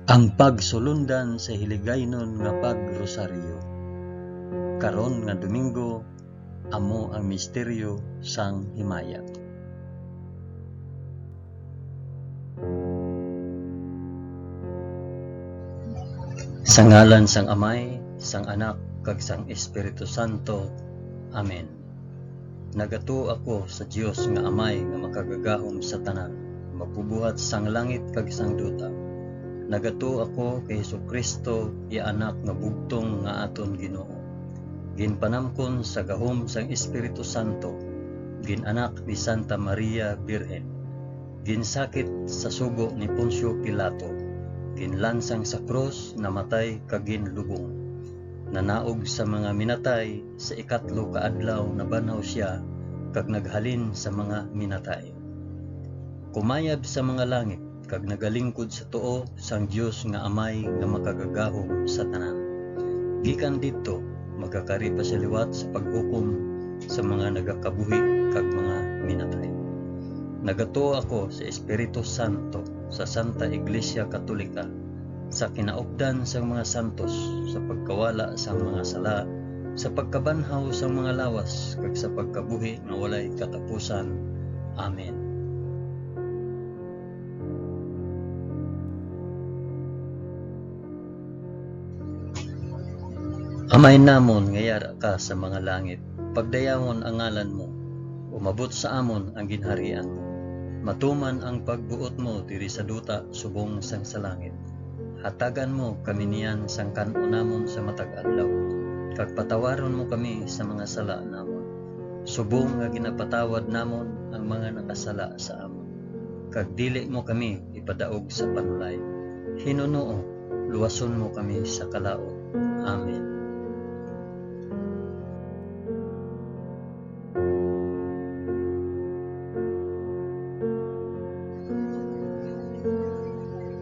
Ang pagsulundan sa hiligaynon nga pagrosaryo. Karon nga Domingo, amo ang misteryo sang himaya. Sa ngalan sang Amay, sang Anak, kag sang Espiritu Santo. Amen. Nagato ako sa Dios nga Amay nga makagagahom sa tanan, mapubuhat sang langit kag sang duta. Nagato ako kay Jesucristo, iya anak nga bugtong nga aton Ginoo. Ginpanamkon sa gahom sang Espiritu Santo, ginanak ni Santa Maria Birhen. Ginsakit sa sugo ni Poncio Pilato, ginlansang sa krus, namatay kag ginlubong. Nanaog sa mga minatay, sa ikatlo ka adlaw nabanhaw siya kag naghalin sa mga minatay. Kumayab sa mga langit kag nagalingkod sa tuo sang Dios nga Amay nga makagagahom sa tanan. Gikan didto magkakari pa sa liwat sa paghukom sa mga nagakabuhi kag mga minatay. Nagato ako sa Espiritu Santo, sa Santa Iglesia Katolika, sa kinaupdan sa mga santos, sa pagkawala sa mga sala, sa pagkabanhaw sa mga lawas, kag sa pagkabuhi nga walay katapusan. Amen. Amay namon nga yara ka sa mga langit, pagdayawon ang ngalan mo, umabot sa amon ang ginharian mo. Matuman ang pagbuot mo diri sa duta subong sang sa langit. Hatagan mo kami niyan sang kan-o namon sa matag adlaw, kag patawaron mo kami sa mga sala namon. Subong nga ginapatawad namon ang mga nakasala sa amon. Kag dili mo kami ipadaog sa panulay. Hinunoo, luwason mo kami sa kalaot. Amen.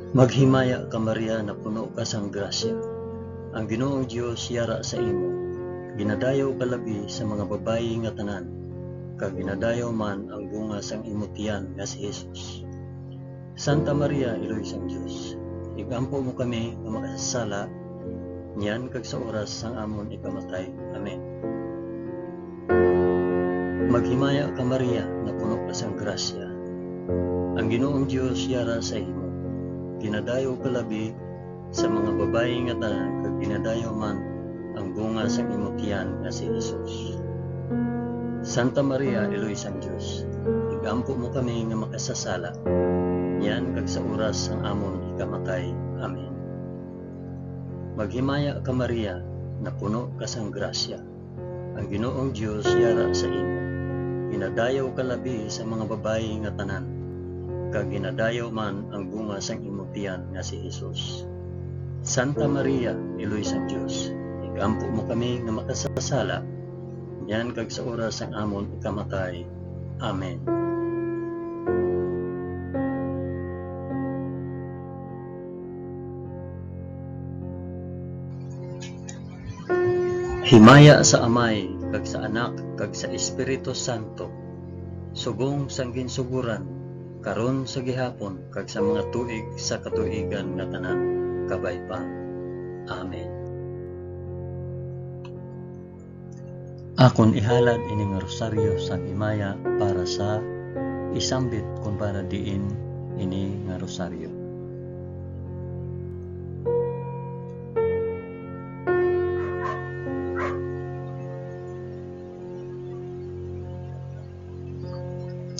Maghimaya ka Maria na puno ka sang grasya. Ang Ginoong Dios yara sa imo. Ginadayaw ka labi sa mga babayi nga tanan, kag ginadayaw man ang bunga sang imong tiyan nga si Jesus. Santa Maria, Iloy sang Dios, igampo mo kami nga makasasala, niyan kag sa oras sang amon ikamatay. Amen. Maghimaya ka Maria na puno ka sang grasya. Ang Ginoong Dios yara sa imo. Ginadayaw ka labi sa mga babayi nga tanan, kag ginadayaw man ang bunga sa imong tiyan nga si Jesus. Santa Maria, Eloy sang Dios, igampo mo kami nga makasasala, yan kag sa oras sang amon ikamatay. Amen. Maghimaya ka Maria na puno ka sang grasya. Ang Ginoong Dios yara sa imo. Ginadayaw ka labi sa mga babayi nga tanan, kag ginadayaw man ang bunga sang imong tiyan nga si Jesus. Santa Maria, Iloy sang Dios, igampo mo kami nga makasasala, yan kag sa oras sang amon ikamatay. Amen. Himaya sa Amay, kag sa Anak, kag sa Espiritu Santo, subong sang ginsuguran, karon sa gihapon, kag sa mga tuig sa katuigan nga tanan, kabay pa. Amen. Akon ihalad ini nga rosaryo sang himaya para sa isambit kung para diin ini nga rosaryo.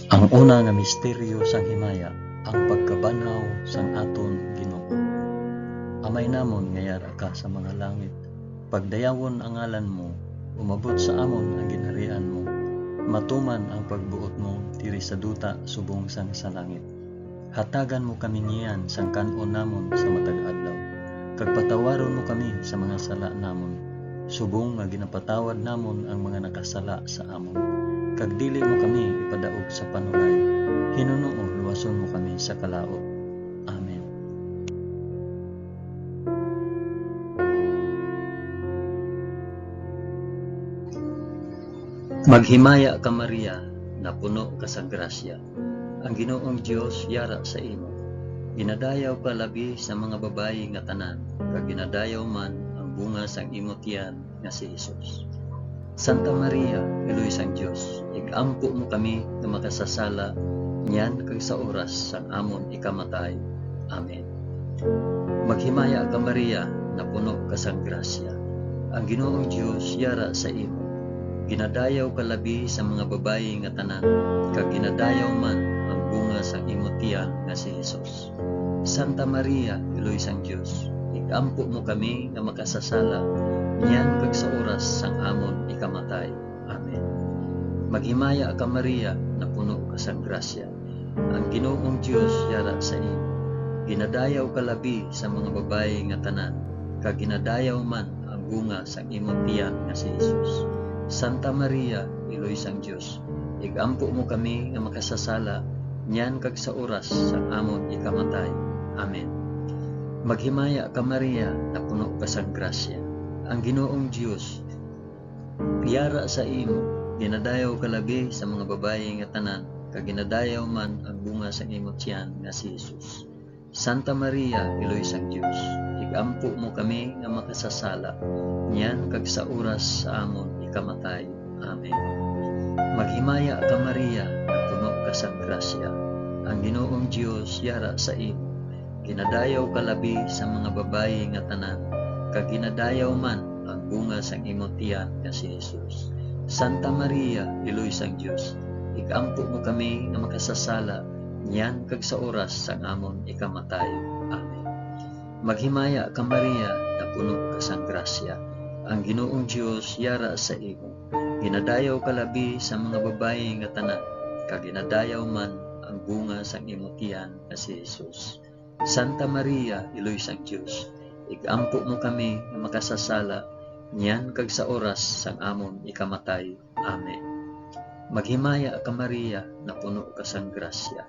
Ang una nga misteryo sang himaya, ang pagkabanhaw sang aton Ginoo. Amay namon nga yara ka sa mga langit, pagdayawon ang ngalan mo, umabot sa amon ang ginharian mo. Matuman ang pagbuot mo diri sa duta subong sang sa langit. Hatagan mo kami niyan sang kan-on namon sa matag adlaw, kag patawaron mo kami sa mga sala namon, subong nga ginapatawad namon ang mga nakasala sa amon. Kag dili mo kami ipadaog sa panulay. Hinunoo, luwason mo kami sa kalaot. Amen. Maghimaya ka Maria na puno ka sa grasya. Ang Ginoong Dios yara sa imo. Ginadayaw ka labi sa mga babayi nga tanan, kag ginadayaw man ang bunga sang imong tiyan nga si Hesus. Santa Maria, Iloy sang Dios, igampo mo kami nga makasasala niyan kag sa oras sang amon ikamatay. Amen. Maghimaya ka Maria, na puno ka sang grasya. Ang Ginoong Dios yara sa imo. Ginadayaw ka labi sa mga babayi nga tanan, kag ginadayaw man ang bunga sang imong tiyan nga si Hesus. Santa Maria, Iloy sang Dios, igampo mo kami nga makasasala niyan kag sa oras sang amon ikamatay. Amen. Maghimaya ka Maria, na puno ka sang grasya. Ang Ginoong Dios yara sa imo. Ginadayaw ka labi sa mga babayi nga tanan, kag ginadayaw man ang bunga sang imong tiyan nga si Hesus. Santa Maria, Iloy sang Dios, igampo mo kami nga makasasala niyan kag sa oras sang amon ikamatay. Amen. Maghimaya ka Maria, na puno ka sang grasya. Ang Ginoong Dios yara sa imo. Ginadayaw ka labi sa mga babayi nga tanan, kag ginadayaw man ang bunga sang imong tiyan nga si Hesus. Santa Maria, Iloy sang Dios, igampo mo kami nga makasasala niyan kag sa oras sa amon ikamatay. Amen. Maghimaya ka Maria, na puno ka sang grasya. Ang Ginoong Dios yara sa imo. Ginadayaw ka labi sa mga babayi nga tanan, kag ginadayaw man ang bunga sang imong tiyan nga si Hesus. Santa Maria, Iloy sang Dios, igampo mo kami nga makasasala niyan kag sa oras sang amon ikamatay. Amen. Maghimaya ka Maria, na puno ka sang grasya. Ang Ginoong Dios yara sa imo. Ginadayaw ka labi sa mga babayi nga tanan, kag ginadayaw man ang bunga sang imong tiyan nga si Hesus. Santa Maria, Iloy sang Dios, igampo mo kami nga makasasala niyan kag sa oras sang amon ikamatay. Amen. Maghimaya ka Maria, na puno ka sang grasya.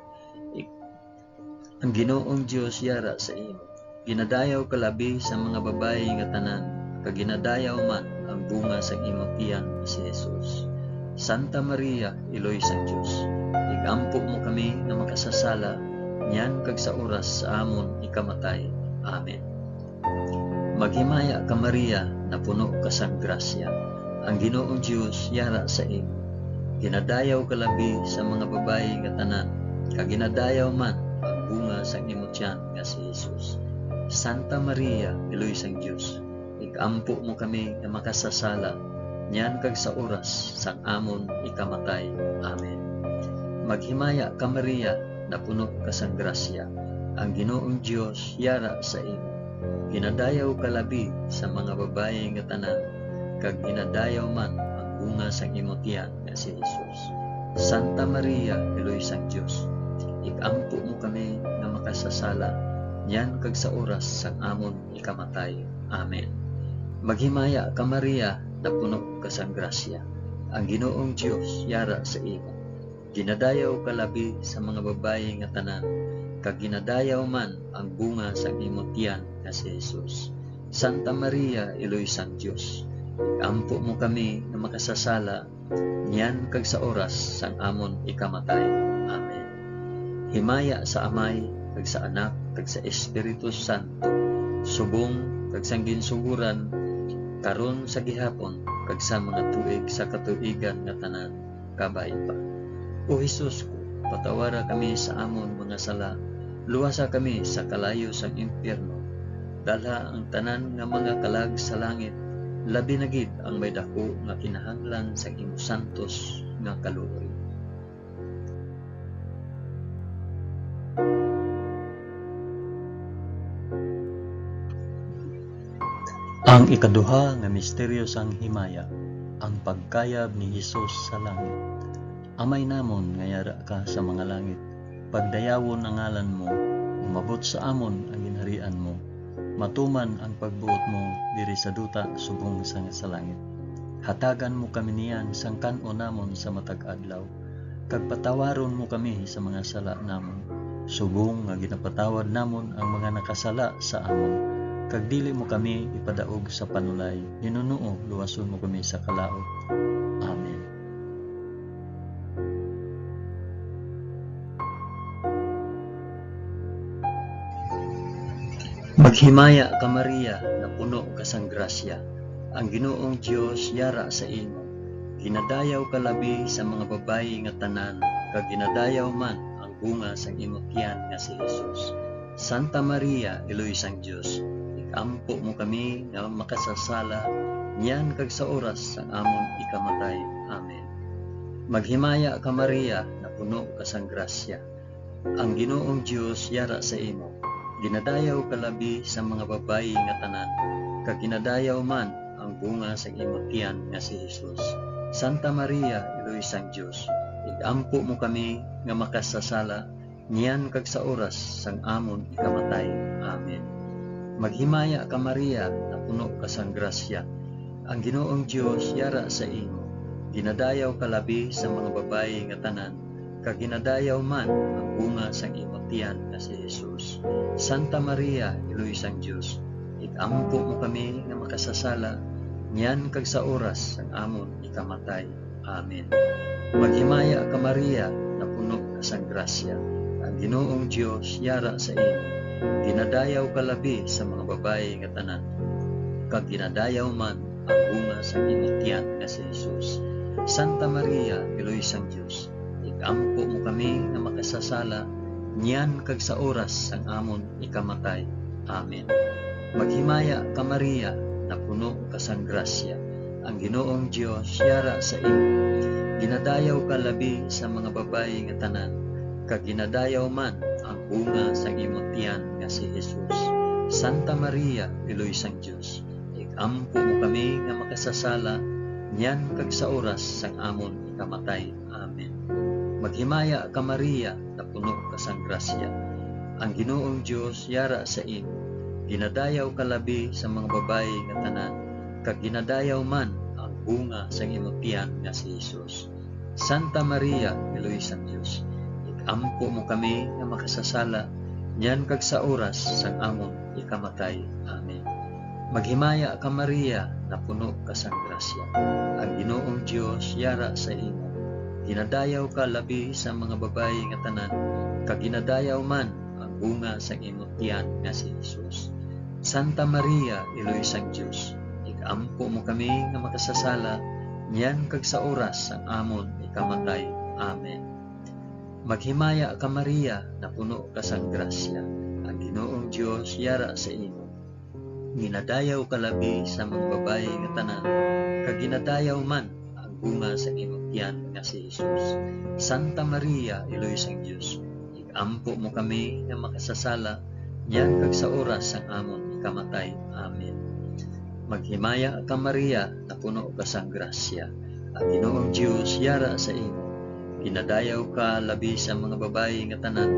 Ang Ginoong Dios yara sa imo. Ginadayaw ka labi sa mga babayi nga tanan, kag ginadayaw man ang bunga sang imong tiyan nga si Hesus. Santa Maria, Iloy sang Dios, igampo mo kami nga makasasala niyan kag sa oras sa amon ikamatay. Amen. Maghimaya ka Maria, na puno ka sang grasya. Ang Ginoong Dios yara sa imo. Ginadayaw ka labi sa mga babayi nga tanan, kag ginadayaw man ang bunga sang imong tiyan nga si Hesus. Santa Maria, Iloy sang Dios, igampo mo kami nga makasasala niyan kag sa oras sang amon ikamatay. Amen. Maghimaya ka Maria, na puno ka sang grasya. Ang Ginoong Dios yara sa imo. Ginadayaw ka labi sa mga babayi nga tanan, kag ginadayaw man ang bunga sang imong tiyan nga si Hesus. Santa Maria, Iloy sang Dios, igampo mo kami nga makasasala niyan kag sa oras sang amon ikamatay. Amen. Maghimaya ka Maria, na puno ka sang grasya. Ang Ginoong Dios yara sa imo. Ginadayaw ka labi sa mga babayi nga tanan, kag ginadayaw man ang bunga sang imong tiyan nga si Hesus. Santa Maria, Iloy sang Dios, igampo mo kami nga makasasala niyan kag sa oras sang amon ikamatay. Amen. Himaya sa Amay, kag sa Anak, kag sa Espiritu Santo, subong kag sang ginsuguran karon sa gihapon, kag sa mga tuig sa katuigan nga tanan, kabay pa. O Hesus ko, patawara kami sa amon mga sala, luwasa kami sa kalayo sang impyerno, dalha ang tanan nga mga kalag sa langit, labi na gid ang may dako nga kinahanglan sa imong santos nga kaluoy. Ang ikaduha nga misteryo sang himaya, ang pagkayab ni Hesus sa langit. Amay namon nga yara ka sa mga langit, pagdayawon ang ngalan mo, umabot sa amon ang ginharian mo, matuman ang pagbuot mo diri sa duta subong sa langit. Hatagan mo kami niyan sang kan-o namon sa matag adlaw, kag patawaron mo kami sa mga sala namon, subong nga ginapatawad namon ang mga nakasala sa amon. Kag dili mo kami ipadaog sa panulay, ninuno luwason mo kami sa kalaot. Amen. Maghimaya ka Maria, na puno ka sang grasya, ang Ginoong Dios yara sa imo. Ginadayaw ka labi sa mga babayi nga tanan, kag ginadayaw man ang bunga sang imong tiyan nga si Jesus. Santa Maria, Iloy sang Dios, ikampo mo kami nga makasasala, niyan kag sa oras sang amon ikamatay. Amen. Maghimaya ka Maria, na puno ka sang grasya, ang Ginoong Dios yara sa imo. Ginadayaw ka labi sa mga babayi nga tanan, kag ginadayaw man ang bunga sa imong tiyan nga si Jesus. Santa Maria, Iloy sang Dios, igampo mo kami nga makasasala, niyan kag sa oras sang amon ikamatay. Amen. Maghimaya ka Maria, na puno ka sang grasya, ang Ginoong Dios yara sa imo. Ginadayaw ka labi sa mga babayi nga tanan, kag ginadayaw man ang bunga sang imong tiyan nga si Jesus. Santa Maria, Iloy sang Dios, igampo mo kami nga makasasala, niyan kag sa oras sang amon ikamatay. Amen. Maghimaya ka Maria, na puno ka sang grasya, ang Ginoong Dios yara sa imo. Ginadayaw ka labi sa mga babayi nga tanan, kag ginadayaw man ang bunga sang imong tiyan nga si Jesus. Santa Maria, Iloy sang Dios, igampo mo kami nga makasasala, niyan kag sa oras sang amon ikamatay. Amen. Maghimaya ka Maria, na puno ka sang grasya, ang Ginoong Dios yara sa imo. Ginadayaw ka labi sa mga babayi nga tanan, kag ginadayaw man ang bunga sang imong tiyan nga si Jesus. Santa Maria, Iloy sang Dios, igampo mo kami nga makasasala, niyan kag sa oras sang amon ikamatay. Amen. Maghimaya ka Maria, na puno ka sang grasya, ang Ginoong Dios yara sa imo. Ginadayaw ka labi sa mga babayi nga tanan, kag ginadayaw man ang bunga sang imong tiyan nga si Jesus. Santa Maria, Iloy sang Dios, igampo mo kami nga makasasala, niyan kag sa oras sang amon ikamatay. Amen. Maghimaya ka Maria, na puno ka sang grasya, ang Ginoong Dios yara sa imo. Ginadayaw ka labi sa mga babayi nga tanan, kag ginadayaw man ang bunga sang imong tiyan nga si Jesus. Santa Maria, Iloy sang Dios, igampo mo kami nga makasasala, niyan kag sa oras sang amon ikamatay. Amen. Maghimaya ka Maria, na puno ka sang grasya, ang Ginoong Dios yara sa imo. Ginadayaw ka labi sa mga babayi nga tanan, kag ginadayaw man ang bunga sa imong tiyan nga si Jesus. Santa Maria, Iloy sang Dios, igampo mo kami nga makasasala, niyan kag sa oras sang amon ikamatay. Amen. Maghimaya ka Maria, na puno ka sang grasya, ang Ginoong Dios yara sa imo. Ginadayaw ka labi sa mga babayi nga tanan,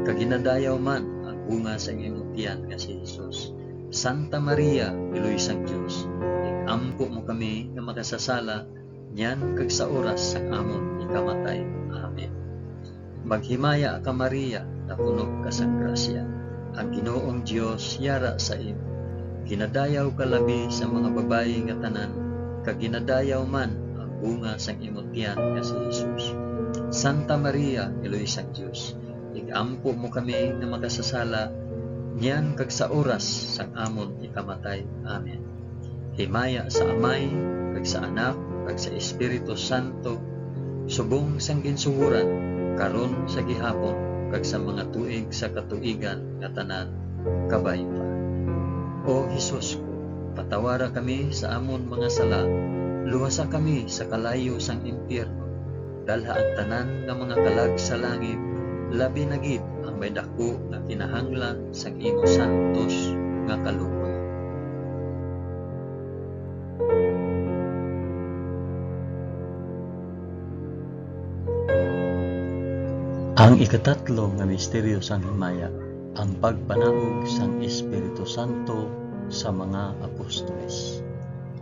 kag ginadayaw man ang bunga sa imong tiyan nga si Jesus. Santa Maria, Iloy sang Dios, igampo mo kami nga makasasala, niyan kag sa oras sang amon ikamatay. Amen. Maghimaya ka Maria, na puno ka sang grasya, ang Ginoong Dios yara sa imo. Ginadayaw ka labi sa mga babayi nga tanan, kag ginadayaw man ang bunga sang imong tiyan nga si Jesus. Santa Maria, Iloy sang Dios, igampo mo kami nga makasasala, niyan kag sa oras sang amon ikamatay. Amen. Himaya sa Amay, kag sa Anak, kag sa Espiritu Santo, subong sang ginsuhuran, karon sa gihapon, kag sa mga tuig sa katuigan nga tanan, kabay pa. O Hesus ko, patawara kami sa amon mga sala, luwasa kami sa kalayo sang impyerno, dalha ang tanan nga mga kalag sa langit, labi na gid ang may dako nga kinahanglan sang imo santos nga kaluoy. Ang ikatatlo nga misteryo sang himaya, ang pagpanaog sang Espiritu Santo sa mga apostoles.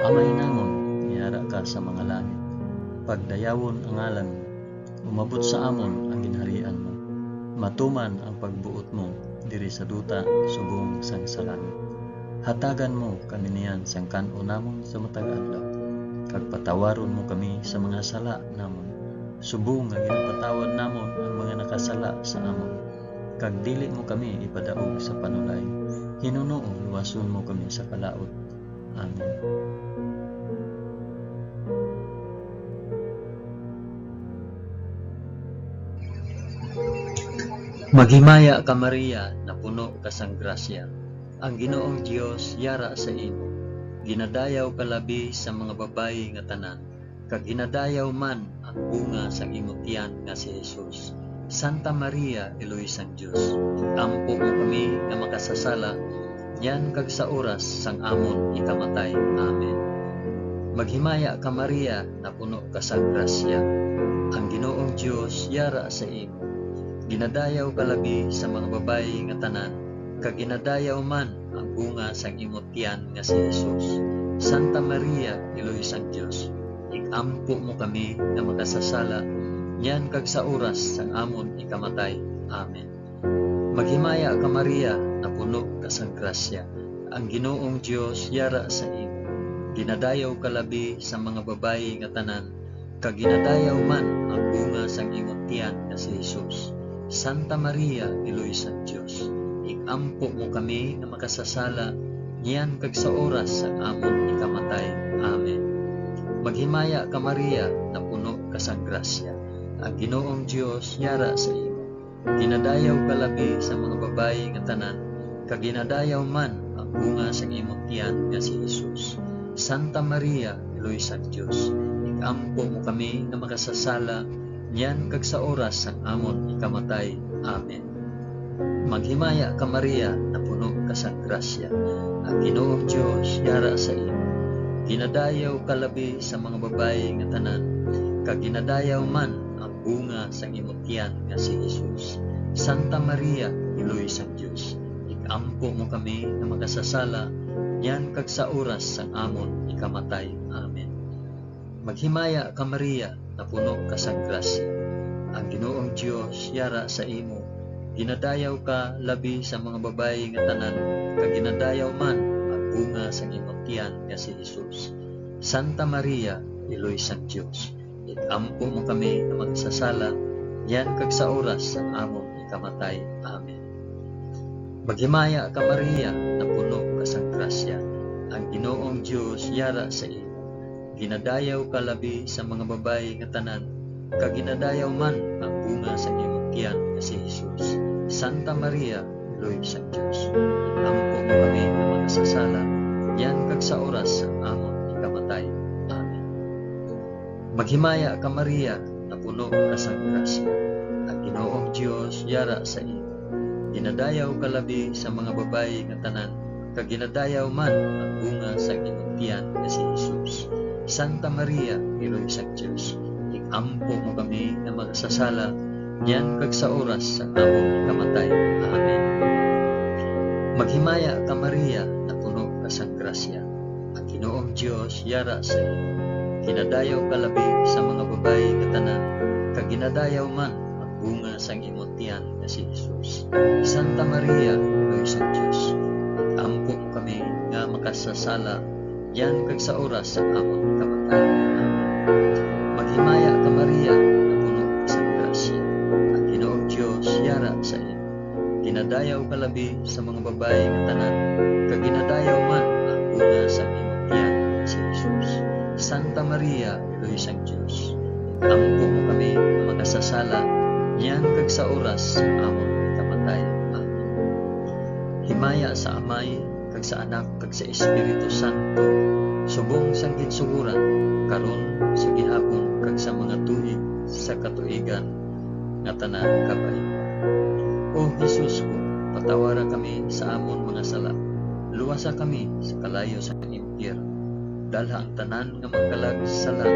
Amay namon, niyara ka sa mga langit, pagdayawon ang ngalan mo, umabot sa amon ang ginharian mo, matuman ang pagbuot mo diri sa duta subong sang sa langit. Hatagan mo kami niyan sang kan-o namon sa matag adlaw, kag patawaron mo kami sa mga sala namon, subong nga ginapatawad namon ang mga nakasala sa amon, kag dili mo kami ipadaog sa panulay, Hinunoo, luwason mo kami sa kalaot. Amen. Maghimaya ka Maria, na puno ka sang grasya. Ang Ginoong Dios yara sa imo. Ginadayaw ka labi sa mga babayi nga tanan, kag ginadayaw man ang bunga sang imong tiyan nga si Jesus. Santa Maria, Eloy sang Dios, ampo mo kami nga makasasala, yan kag sa oras sang amon ikamatay. Amen. Maghimaya ka Maria, na puno ka sang grasya. Ang Ginoong Dios yara sa imo. Ginadayaw ka labi sa mga babayi nga tanan, kag ginadayaw man ang bunga sang imong tiyan nga si Jesus. Santa Maria, Eloy sang Dios, ikampo mo kami nga makasasala, yan kag sa oras sang amon ikamatay. Amen. Maghimaya ka Maria, na puno ka sang grasya. Ang Ginoong Dios yara sa imo. Ginadayaw ka labi sa mga babayi nga tanan, kag ginadayaw man ang bunga sang imong tiyan nga si Jesus. Santa Maria, Eloy sang Dios, ikampo mo kami na makasasala, niyan kag sa oras sang amon ikamatay. Amen. Maghimaya ka Maria, na puno ka sang grasya. Ang Ginoong Dios yara sa imo. Ginadayaw ka labi sa mga babayi nga tanan, kag ginadayaw man ang bunga sang imong tiyan nga si Jesus. Santa Maria, Eloy sang Dios, ikampo mo kami na makasasala, yan kag sa oras sang amon ikamatay. Amen. Maghimaya ka Maria, na puno ka sang grasya. Ang Ginoong Dios yara sa imo. Ginadayaw ka labi sa mga babayi nga tanan, kag ginadayaw man ang bunga sang imong tiyan nga si Jesus. Santa Maria, Eloy sang Dios, ikampo mo kami na makasasala, yan kag sa oras sang amon ikamatay. Amen. Maghimaya ka Maria, na puno ka sang grasya. Ang Ginoong Dios yara sa imo. Ginadayaw ka labi sa mga babayi nga tanan, kag ginadayaw man ang bunga sang imong tiyan nga si Jesus. Santa Maria, Eloy sang Dios, ikampo mo kami na magsasala, yan kag sa oras sang amon ikamatay. Amen. Maghimaya ka Maria, na puno ka sang grasya. Ang Ginoong Dios yara sa imo. Ginadayaw ka labi sa mga babayi nga tanan, kag ginadayaw man ang bunga sa imong tiyan nga si Jesus. Santa Maria, Eloy sang Dios, ikampo mo kami na makasasala, yan kag sa oras sang amon ikamatay. Amen. Maghimaya ka Maria, na puno ka sang grasya. Ang Ginoong Dios yara sa imo. Ginadayaw ka labi sa mga babayi nga tanan, kag ginadayaw man ang bunga sa imong tiyan nga si Jesus. Santa Maria, Eloy sang Dios, ikampo mo kami na magsasala, yan kag sa oras sa among ikamatay. Amen. Maghimaya ka Maria, na puno ka sang grasya. Ang Ginoong Dios yara sa imo. Ginadayaw ka labi sa mga babayi nga tanan, kag ginadayaw man ang bunga sang imong tiyan nga si Jesus. Santa Maria, Eloy sang Dios, ikampo mo kami nga makasasala, yan kag sa oras sa amon ikamatay. Amen. Maghimaya ka Maria, na puno ka sang grasya. Ang Ginoong Dios yara sa imo. Ginadayaw ka labi sa mga babayi nga tanan, kag ginadayaw man ang bunga sa imong tiyan nga si Jesus. Santa Maria, Eloy sang Dios, ikampo mo kami na makasasala, yan kag sa oras sa amon ikamatay. Amen. Himaya sa Amay, kag sa Anak, kag sa Espiritu Santo, subong sang ginsuguran, karon sa gihapon, kag sa mga tuig sa katuigan nga tanan kabay. O Jesus ko, patawara kami sa amon mga sala, luwasa kami sa kalayo sa impyerno, dalha ang tanan nga magkalag sa sala,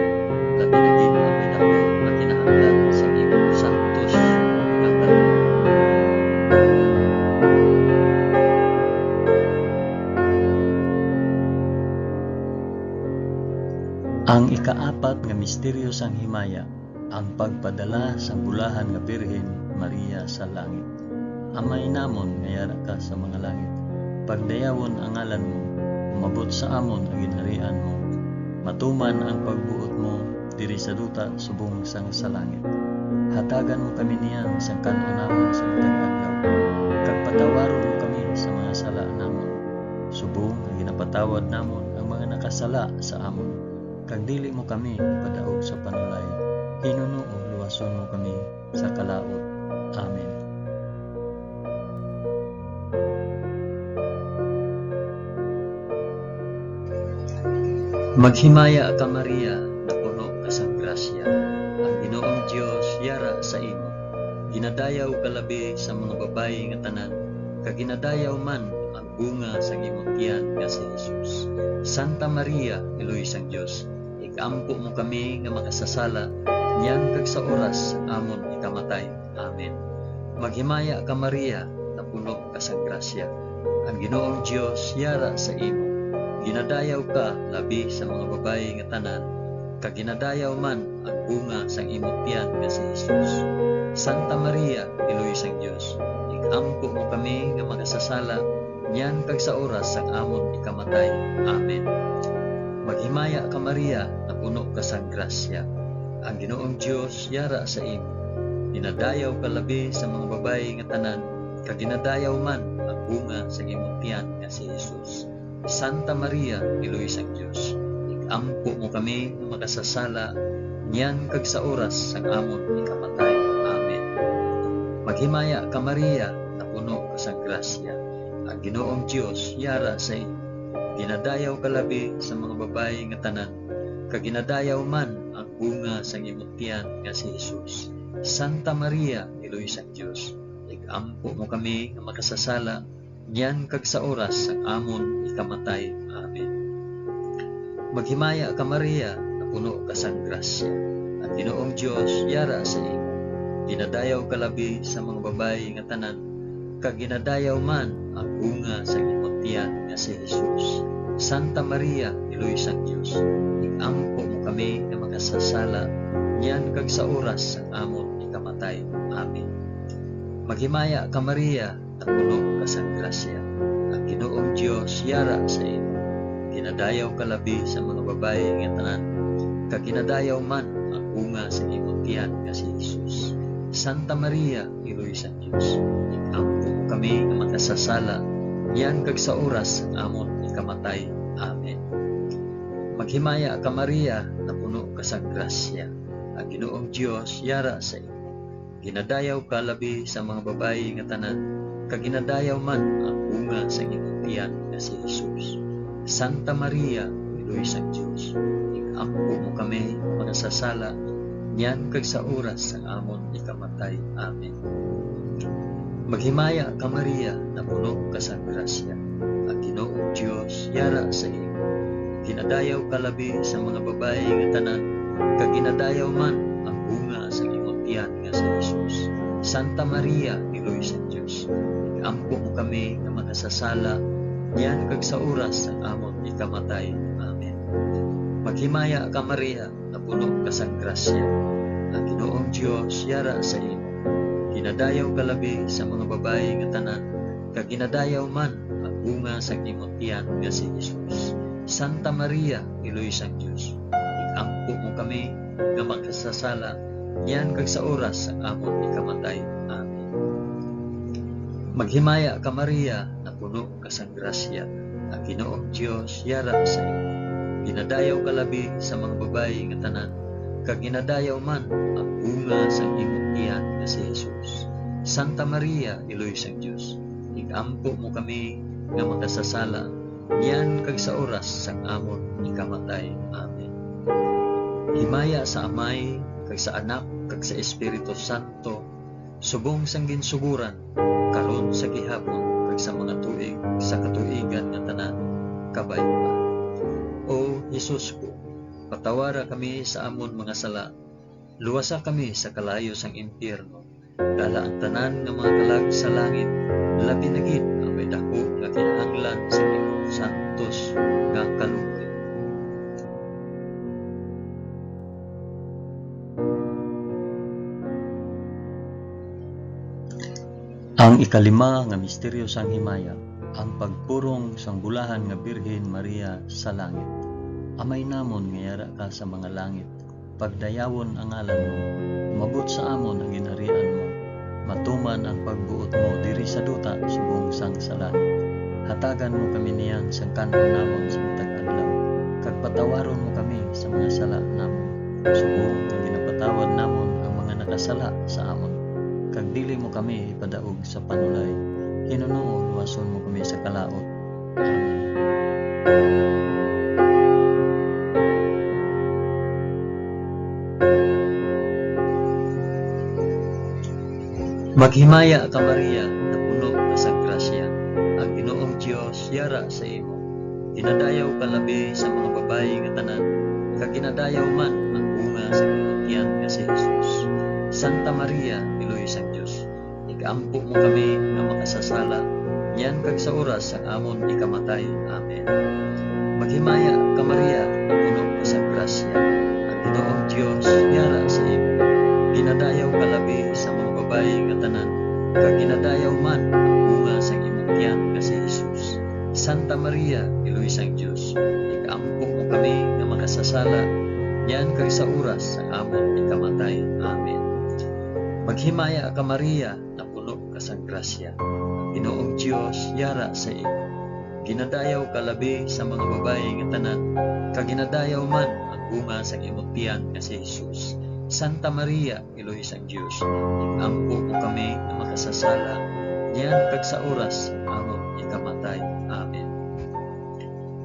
labi na gid ang may dako nga kinahanglan sa imong santos nga tanan. Ang ikaapat nga misteryo sang himaya, ang pagpadala sang bulahan nga Birhen Maria sa langit. Amay namon nga yara ka sa mga langit, pagdayawon ang ngalan mo, umabot sa amon ang ginharian mo, matuman ang pagbuot mo diri sa duta subong sang sa langit. Hatagan mo kami niyan sang kanon namon sa matag adlaw, kag patawaron mo kami sa mga sala namon, ipatawad namon ang mga nakasala sa amon, kag dili mo kami ipadaog sa panulay, Ginoo luwason mo kami sa kalaot. Amen. Maghimaya ka Maria, na puno ka sang grasya, ang Ginoong Dios yara sa imo. Ginadayaw ka labi sa mga babayi nga tanan, kag ginadayaw man ang bunga sang imong tiyan nga si Jesus. Santa Maria, Iloy sang Dios, ikampo mo kami nga makasasala, niyan kag sa oras amon ikamatay. Amen. Maghimaya ka Maria, na puno ka sang grasya, ang Ginoong Dios yara sa imo. Ginadayaw ka labi sa mga babayi nga tanan, kag ginadayaw man ang bunga sang imong tiyan nga si Jesus. Santa Maria, Iloy sang Dios, ikampo mo kami nga makasasala, niyan kag sa oras sang amon ikamatay. Amen. Maghimaya ka Maria, na puno ka sang grasya, ang Ginoong Dios yara sa imo. Ginadayaw ka labi sa mga babayi nga tanan, kag ginadayaw man ang bunga sang imong tiyan nga si Jesus. Santa Maria, Iloy sang Dios, ikampo mo kami nga makasasala, niyan kag sa oras sang amon ikamatay. Amen. Maghimaya ka Maria, na puno ka sang grasya, ang Ginoong Dios yara sa imo. Ginadayaw ka labi sa mga babayi nga tanan, kag ginadayaw man ang bunga sang imong tiyan nga si Jesus. Santa Maria, Iloy sang Dios, ikampo mo kami nga makasasala, niyan kag sa oras sang amon ikamatay. Amen. Maghimaya ka Maria, na puno ka sang grasya, ang Ginoong Dios yara sa imo. Ginadayaw ka labi sa mga babayi nga tanan, kag ginadayaw man ang bunga sang imong tiyan nga si Jesus. Santa Maria, Iloy sang Dios, ikampo mo kami nga makasasala, niyan kag sa oras sang amon ikamatay. Amen. Maghimaya ka Maria, na puno ka sang grasya, ang Ginoong Dios yara sa imo. Ginadayaw ka labi sa mga babayi nga tanan, kag ginadayaw man ang bunga sa imong tiyan nga si Jesus. Santa Maria, Iloy sang Dios, ikampo mo kami nga makasasala, niyan kag sa oras sang amon ikamatay. Amen. Maghimaya ka Maria, na puno ka sang grasya, ang Ginoong Dios yara sa imo. Ginadayaw ka labi sa mga babayi nga tanan, kag ginadayaw man ang bunga sa imong tiyan nga si Jesus. Santa Maria, Iloy sang Dios, ikampo mo kami nga makasasala, niyan kag sa oras sang amon ikamatay. Amen. Maghimaya ka Maria, na puno ka sang grasya, ang Ginoong Dios yara sa imo. Ginadayaw ka labi sa mga babayi nga tanan, kag ginadayaw man ang bunga sa imong tiyan nga si Jesus. Santa Maria, Iloy sang Dios, ikampo mo kami nga makasasala, niyan kag sa oras sang amon ikamatay. Amen. Maghimaya ka Maria, na puno ka sang grasya, ang Ginoong Dios yara sa imo. Ginadayaw ka labi sa mga babayi nga tanan, kag ginadayaw man ang bunga sang imong tiyan nga si Jesus. Santa Maria, Iloy sang Dios, ikampo mo kami nga makasasala, niyan kag sa oras sang amon ikamatay. Amen. Maghimaya ka Maria, na puno ka sang grasya, ang Ginoong Dios yara sa imo. Ginadayaw ka labi sa mga babayi nga tanan, kag ginadayaw man ang bunga sang imong tiyan nga si Jesus. Santa Maria, Iloy sang Dios, ikampo mo kami nga makasasala, niyan kag sa oras sang amon ikamatay. Amen. Himaya sa Amay, kag sa Anak, kag sa Espiritu Santo, subong sang ginsuguran, karon sa gihapon, kag sa mga tuig sa katuigan nga tanan, kabay pa. O Jesus ko, patawara kami sa amon mga sala, luwasa kami sa kalayo sang impyerno, dala ang tanan nga mga kalag sa langit, labi na gid ang may dako nga kinahanglan sa imong santos nga kalugit. Ang ikalima nga misteryo sang himaya, ang pagpurong sang bulahan nga Birhen Maria sa langit. Amay namon nga yara ka sa mga langit, pagdayawon ang ngalan mo, umabot sa amon ang ginharian mo, matuman ang pagbuot mo diri sa duta subong sang sa langit. Hatagan mo kami niyan sa kanon namon sa matag adlaw. Kag patawaron mo kami sa mga sala namon. Subong nga ginapatawad namon ang mga nakasala sa amon. Kag dili mo kami ipadaog sa panulay. Hinunoo luwason mo kami sa kalaot. Amen. Maghimaya ka Maria, na puno ka sa grasya. Ang Ginoong Dios yara sa imo. Ginadayaw ka labi sa mga babayi nga tanan, kag ginadayaw man ang bunga sa imong tiyan nga si Jesus. Santa Maria, Iloy sang Dios, igaampo mo kami nga makasasala, yan kag sa oras sang amon ikamatay. Amen. Maghimaya ka Maria, na puno ka sa grasya. Ang Ginoong Dios yara sa imo. Ginadayaw ka labi sa mga babayi nga tanan, kag ginadayaw man ang bunga sa imong tiyan nga si Jesus. Santa Maria, Iloy sang Dios, igaampo mo kami nga makasasala, yan kag sa oras sa amon ikamatay. Amen. Maghimaya ka Maria, na puno ka sa grasya. Ang Ginoong Dios yara sa imo. Ginadayaw ka labi sa mga babayi nga tanan, kag ginadayaw man ang bunga sa imong tiyan nga si Jesus. Santa Maria, Iloy sang Dios, igampo mo kami na makasasala, yan kag sa oras amon ikamatay. Amen.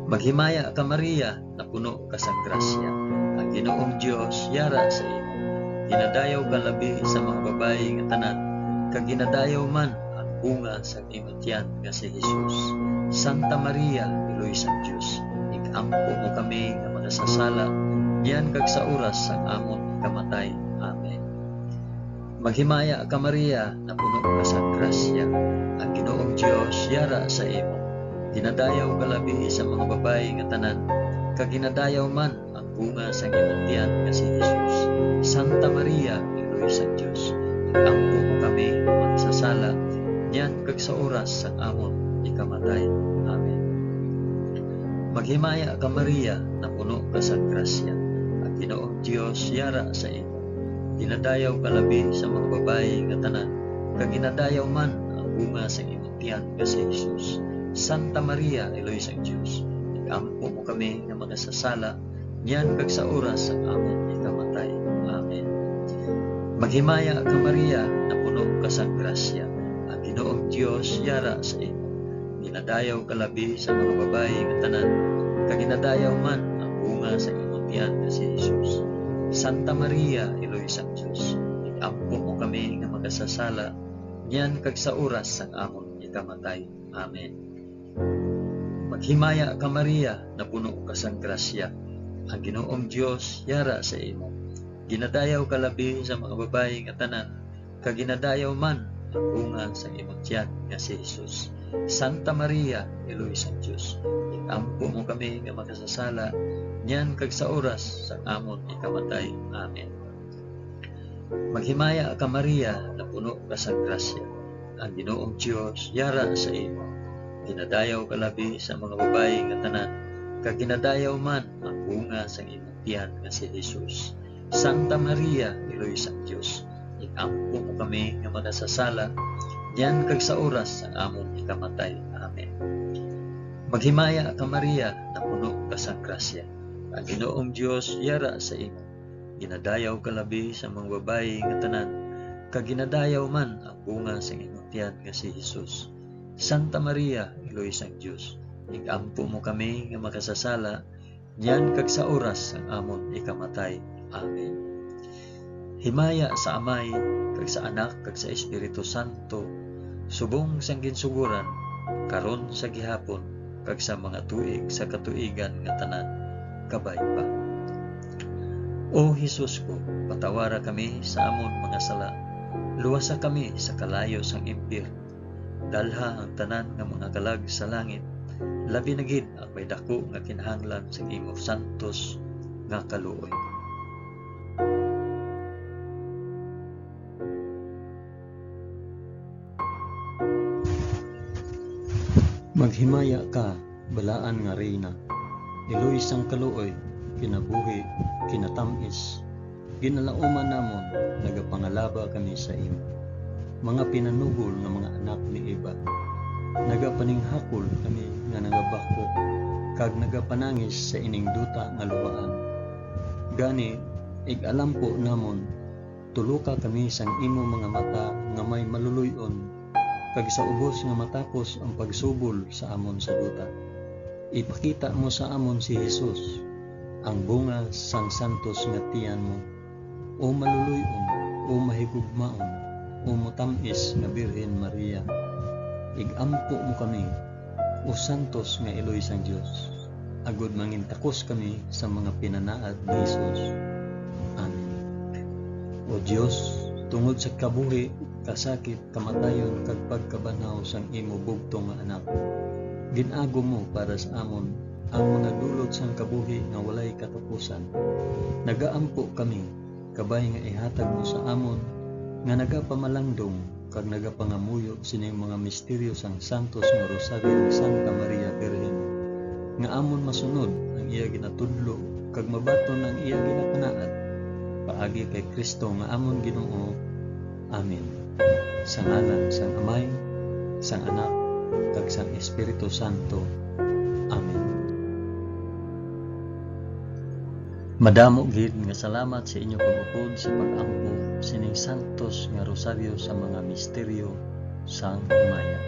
Maghimaya ka Maria, na puno ka sa grasya. Ang Ginoong Dios yara sa imo. Ginadayaw ka labi sa mga babayi nga tanan, kag ginadayaw man ang bunga sa imong tiyan nga si Jesus. Santa Maria, Iloy sang Dios, igampo mo kami na makasasala, yan kag sa oras sang amon ikamatay. Amen. Maghimaya ka Maria, na puno ka sa grasya. Ang Ginoong Dios yara sa imo. Ginadayaw ka labi sa mga babayi nga tanan, kag ginadayaw man ang bunga sa imong tiyan nga si Jesus. Santa Maria, Iloy sang Dios, igampo mo kami na makasasala, yan kag sa oras sang amon ikamatay. Amen. Maghimaya ka Maria, na puno ka sa grasya. Ang Ginoong Dios yara sa imo. Ginadayaw ka labi sa mga babayi nga tanan, kag ginadayaw man ang bunga sa imong tiyan nga si Jesus. Santa Maria, Iloy sang Dios, igampo mo kami nga makasasala, yan kag sa oras sang amon ikamatay. Amen. Maghimaya ka Maria, na puno ka sa grasya. Ang Ginoong Dios yara sa imo. Ginadayaw ka labi sa mga babayi nga tanan, kag ginadayaw man ang bunga sa imong tiyan nga si Jesus. Santa Maria, Iloy sang Dios, igampo mo kami nga makasasala, yan kag sa oras sang amon ikamatay. Amen. Maghimaya ka Maria, na puno ka sa grasya. Ang Ginoong Dios yara sa imo. Ginadayaw ka labi sa mga babayi nga tanan, kag ginadayaw man ang bunga sa imong tiyan nga si Jesus. Santa Maria, Iloy sang Dios, igampo mo kami nga makasasala, yan kag sa oras sang amon ikamatay. Amen. Maghimaya ka Maria, na puno ka sa grasya. Ang Ginoong Dios yara sa imo. Ginadayaw ka labi sa mga babayi nga tanan, kag ginadayaw man ang bunga sa imong tiyan nga si Jesus. Santa Maria, Iloy sang Dios, igampo mo kami nga makasasala, yan kag sa oras sang amon ikamatay. Amen. Maghimaya ka Maria, na puno ka sa grasya. Ang Ginoong Dios yara sa imo. Ginadayaw ka labi sa mga babayi nga tanan, kag ginadayaw man ang bunga sa imong tiyan nga si Jesus. Santa Maria, Iloy sang Dios, igampo mo kami nga makasasala, yan kag sa oras ang amon ikamatay. Amen. Himaya sa Amay, kag sa Anak, kag sa Espiritu Santo, subong sang ginsuguran, karon sa gihapon, kag sa mga tuig sa katuigan nga tanan, kabay pa. O Jesus ko, patawara kami sa amon mga sala, luwasa kami sa kalayo sang impyerno, dalha ang tanan nga mga kalag sa langit, labi na gid ang may dako nga kinahanglan sa imong santos nga kaluoy. Maghimaya ka, balaan nga reyna, iloy sang kaluoy, kinabuhi, kinatamis, ginalauman namon, nagapangalaba kami sa imo. Mga pinanugol nga mga anak ni Eva, Nagapaninghakol kami nga nagabako, kag nagapanangis sa ining duta nga luwaan. Gani, ig-alam po namon, tuluka kami sang imo mga mata nga may maluluyon, kag sa ubos nga matapos ang pagsubol sa amon sa duta. Ipakita mo sa amon si Jesus, ang bunga sang santos nga tiyan mo, o maluluyon, o mahigugmaon, o mutamis nga Birhen Maria. Igampo mo kami, o santos nga Eloy sang Dios, agud mangintakos kami sa mga pinanaad ni Jesus. Amen. O Dios, tungod sa kabuhi, kasakit, kamatayon, kag pagkabanhaw sang imo bugtong nga anak, ginago mo para sa amon ang mga dulot sang kabuhi nga walay katapusan. Nagaampo kami, kabay nga ihatag mo sa amon, nga nagapamalandong, kag nagapangamuyo sining mga misteryo sang santos nga rosaryo ni Santa Maria Birhen, nga amon masunod ang iya ginatudlo, kag mabaton ang iya ginapanaad, paagi kay Kristo nga amon Ginoo. Amen. Sa ngalan sang Amay, sang Anak, kag sang Espiritu Santo. Amen. Madamo gid nga salamat sa inyo pagupod sa pag-ampo sining santos nga rosaryo sa mga misteryo sang Umaya.